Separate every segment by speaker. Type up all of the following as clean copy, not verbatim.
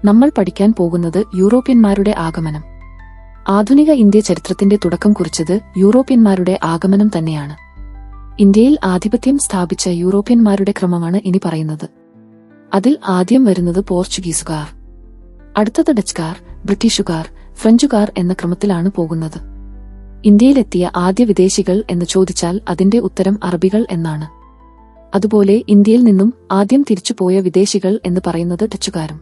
Speaker 1: നമ്മൾ പഠിക്കാൻ പോകുന്നത് യൂറോപ്യന്മാരുടെ ആഗമനം. ആധുനിക ഇന്ത്യ ചരിത്രത്തിന്റെ തുടക്കം കുറിച്ചത് യൂറോപ്യന്മാരുടെ ആഗമനം തന്നെയാണ്. ഇന്ത്യയിൽ ആധിപത്യം സ്ഥാപിച്ച യൂറോപ്യന്മാരുടെ ക്രമമാണ് ഇനി പറയുന്നത്. അതിൽ ആദ്യം വരുന്നത് പോർച്ചുഗീസുകാർ, അടുത്തത് ഡച്ചുകാർ, ബ്രിട്ടീഷുകാർ, ഫ്രഞ്ചുകാർ എന്ന ക്രമത്തിലാണ് പോകുന്നത്. ഇന്ത്യയിലെത്തിയ ആദ്യ വിദേശികൾ എന്ന് ചോദിച്ചാൽ അതിന്റെ ഉത്തരം അറബികൾ എന്നാണ്. അതുപോലെ ഇന്ത്യയിൽ നിന്നും ആദ്യം തിരിച്ചുപോയ വിദേശികൾ എന്ന് പറയുന്നത് ഡച്ചുകാരും.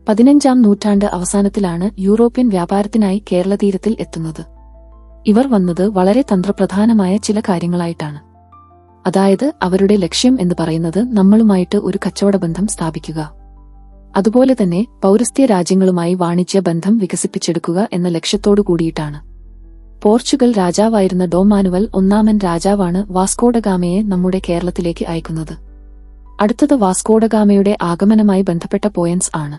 Speaker 1: 15-ാം നൂറ്റാണ്ട് അവസാനത്തിലാണ് യൂറോപ്യൻ വ്യാപാരത്തിനായി കേരളതീരത്തിൽ എത്തുന്നത്. ഇവർ വന്നത് വളരെ തന്ത്രപ്രധാനമായ ചില കാര്യങ്ങളായിട്ടാണ്. അതായത് അവരുടെ ലക്ഷ്യം എന്ന് പറയുന്നത് നമ്മളുമായിട്ട് ഒരു കച്ചവടബന്ധം സ്ഥാപിക്കുക, അതുപോലെ തന്നെ പൗരസ്ത്യ രാജ്യങ്ങളുമായി വാണിജ്യ ബന്ധം വികസിപ്പിച്ചെടുക്കുക എന്ന ലക്ഷ്യത്തോടു കൂടിയിട്ടാണ്. പോർച്ചുഗൽ രാജാവായിരുന്ന ഡോം മാനുവൽ ഒന്നാമൻ രാജാവാണ് വാസ്കോഡഗാമയെ നമ്മുടെ കേരളത്തിലേക്ക് അയക്കുന്നത്. അടുത്തത് വാസ്കോഡഗാമയുടെ ആഗമനമായി ബന്ധപ്പെട്ട പോയിന്റ്സ് ആണ്.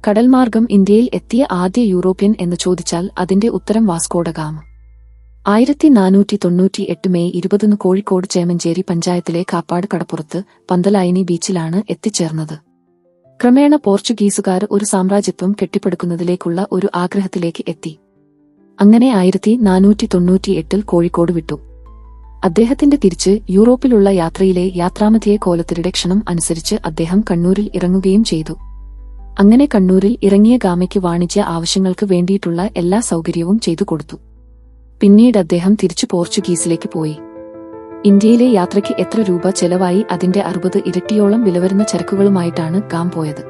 Speaker 1: കടൽമാർഗം ഇന്ത്യയിൽ എത്തിയ ആദ്യ യൂറോപ്യൻ എന്ന് ചോദിച്ചാൽ അതിന്റെ ഉത്തരം വാസ്കോഡഗാമ. 1498 മെയ് 20 കോഴിക്കോട് ചേമഞ്ചേരി പഞ്ചായത്തിലെ കാപ്പാട് കടപ്പുറത്ത് പന്തലായിനി ബീച്ചിലാണ് എത്തിച്ചേർന്നത്. ക്രമേണ പോർച്ചുഗീസുകാർ ഒരു സാമ്രാജ്യത്വം കെട്ടിപ്പടുക്കുന്നതിലേക്കുള്ള ഒരു ആഗ്രഹത്തിലേക്ക് എത്തി. അങ്ങനെ 1498 കോഴിക്കോട് വിട്ടു. അദ്ദേഹത്തിന്റെ തിരിച്ച് യൂറോപ്പിലുള്ള യാത്രയിലെ യാത്രാമധ്യേ കോലത്തിരുടെ ക്ഷണം അനുസരിച്ച് അദ്ദേഹം കണ്ണൂരിൽ ഇറങ്ങുകയും ചെയ്തു. അങ്ങനെ കണ്ണൂരിൽ ഇറങ്ങിയ ഗാമയ്ക്ക് വാണിജ്യ ആവശ്യങ്ങൾക്ക് വേണ്ടിയിട്ടുള്ള എല്ലാ സൗകര്യവും ചെയ്തു കൊടുത്തു. പിന്നീട് അദ്ദേഹം തിരിച്ചു പോർച്ചുഗീസിലേക്ക് പോയി. ഇന്ത്യയിലെ യാത്രയ്ക്ക് എത്ര രൂപ ചെലവായി അതിന്റെ 60 ഇരട്ടിയോളം വിലവരുന്ന ചരക്കുകളുമായിട്ടാണ് ഗാം പോയത്.